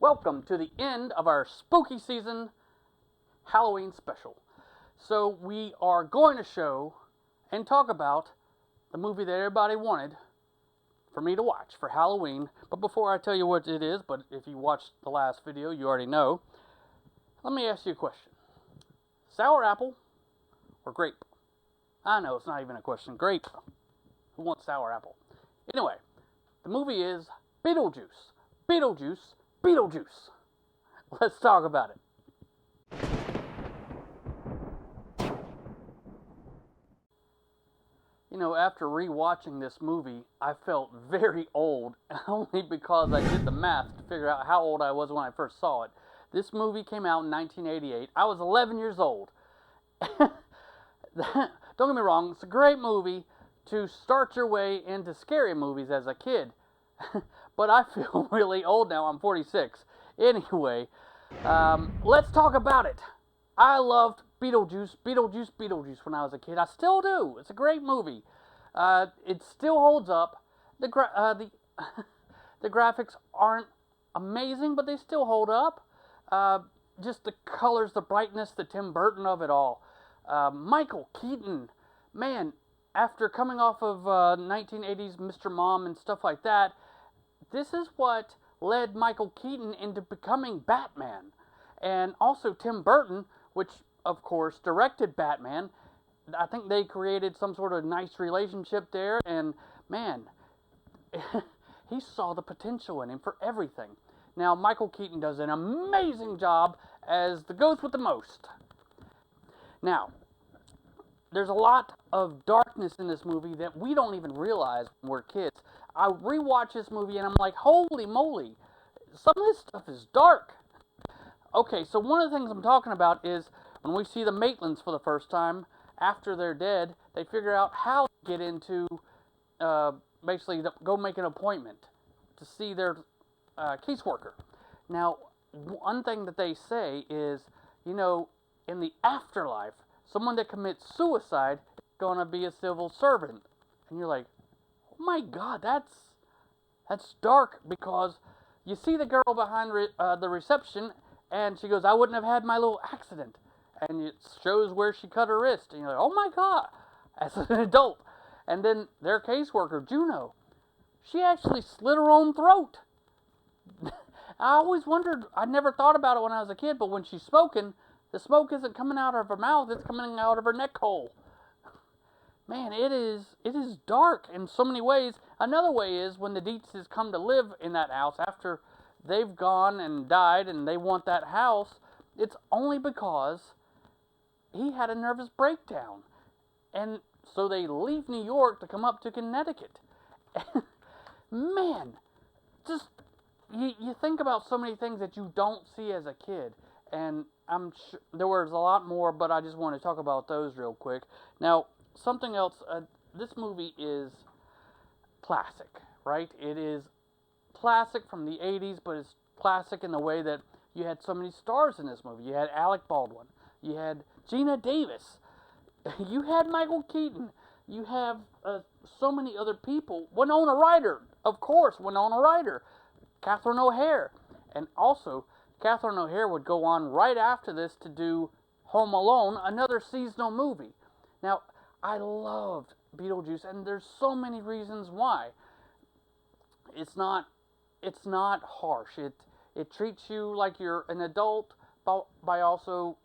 welcome to the end of our spooky season Halloween special. So we are going to show and talk about the movie that everybody wanted for me to watch for Halloween. But before I tell you what it is, but if you watched the last video, you already know, let me ask you a question. Sour apple or grape? I know, it's not even a question. Grape. Who wants sour apple? Anyway, the movie is BeetleJuice. BeetleJuice. BeetleJuice. Let's talk about it. You know, after rewatching this movie, I felt very old, only because I did the math to figure out how old I was when I first saw it. This movie came out in 1988. I was 11 years old. Don't get me wrong, it's a great movie to start your way into scary movies as a kid. But I feel really old now. I'm 46. Anyway, let's talk about it. I loved BeetleJuice when I was a kid. I still do. It's a great movie. It still holds up. The graphics aren't amazing, but they still hold up. Just the colors, the brightness, the Tim Burton of it all. Michael Keaton, man, after coming off of 1980s Mr. Mom and stuff like that, this is what led Michael Keaton into becoming Batman. And also Tim Burton, which of course directed Batman. I think they created some sort of nice relationship there, and man, he saw the potential in him for everything. Now, Michael Keaton does an amazing job as the ghost with the most. Now, there's a lot of darkness in this movie that we don't even realize when we're kids. I rewatch this movie and I'm like, holy moly, some of this stuff is dark. Okay, so one of the things I'm talking about is when we see the Maitlands for the first time, after they're dead, they figure out how to get into, basically, go make an appointment to see their caseworker. Now, one thing that they say is, you know, in the afterlife, someone that commits suicide is going to be a civil servant. And you're like, oh my God, that's dark, because you see the girl behind the reception, and she goes, I wouldn't have had my little accident. And it shows where she cut her wrist. And you're like, oh my God, as an adult. And then their caseworker, Juno, she actually slit her own throat. I always wondered, I never thought about it when I was a kid, but when she's smoking, the smoke isn't coming out of her mouth, it's coming out of her neck hole. Man, it is dark in so many ways. Another way is when the Dietzes come to live in that house after they've gone and died and they want that house, it's only because he had a nervous breakdown. And so they leave New York to come up to Connecticut. Man, just, you think about so many things that you don't see as a kid. And I'm sure there was a lot more, but I just want to talk about those real quick. Now, something else, this movie is classic, right? It is classic from the 80s, but it's classic in the way that you had so many stars in this movie. You had Alec Baldwin. You had Gina Davis. You had Michael Keaton. You have so many other people. Winona Ryder, of course, Winona Ryder. Catherine O'Hara. And also, Catherine O'Hara would go on right after this to do Home Alone, another seasonal movie. Now, I loved BeetleJuice, and there's so many reasons why. It's not harsh. It treats you like you're an adult by also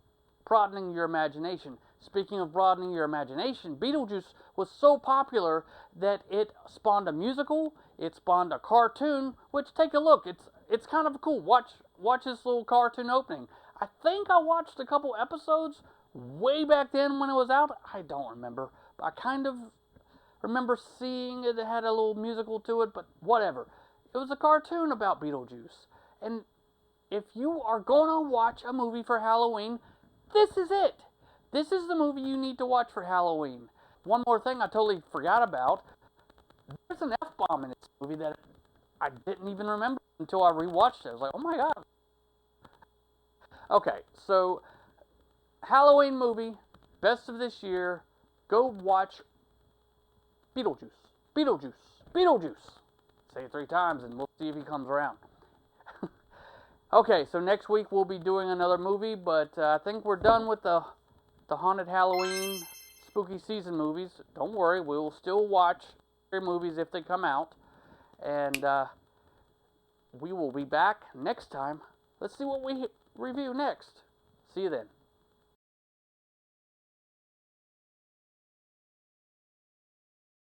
broadening your imagination. Speaking of broadening your imagination, BeetleJuice was so popular that it spawned a musical, it spawned a cartoon, which, take a look, it's kind of cool. Watch this little cartoon opening. I think I watched a couple episodes way back then when it was out. I don't remember. I kind of remember seeing it. It had a little musical to it, but whatever. It was a cartoon about BeetleJuice. And if you are going to watch a movie for Halloween, this is it. This is the movie you need to watch for Halloween. One more thing I totally forgot about. There's an F-bomb in this movie that I didn't even remember until I rewatched it. I was like, oh my God. Okay, so Halloween movie, best of this year. Go watch BeetleJuice. BeetleJuice. BeetleJuice. Say it 3 times and we'll see if he comes around. Okay, so next week we'll be doing another movie, but I think we're done with the haunted Halloween spooky season movies. Don't worry, we will still watch movies if they come out, and we will be back next time. Let's see what we review next. See you then.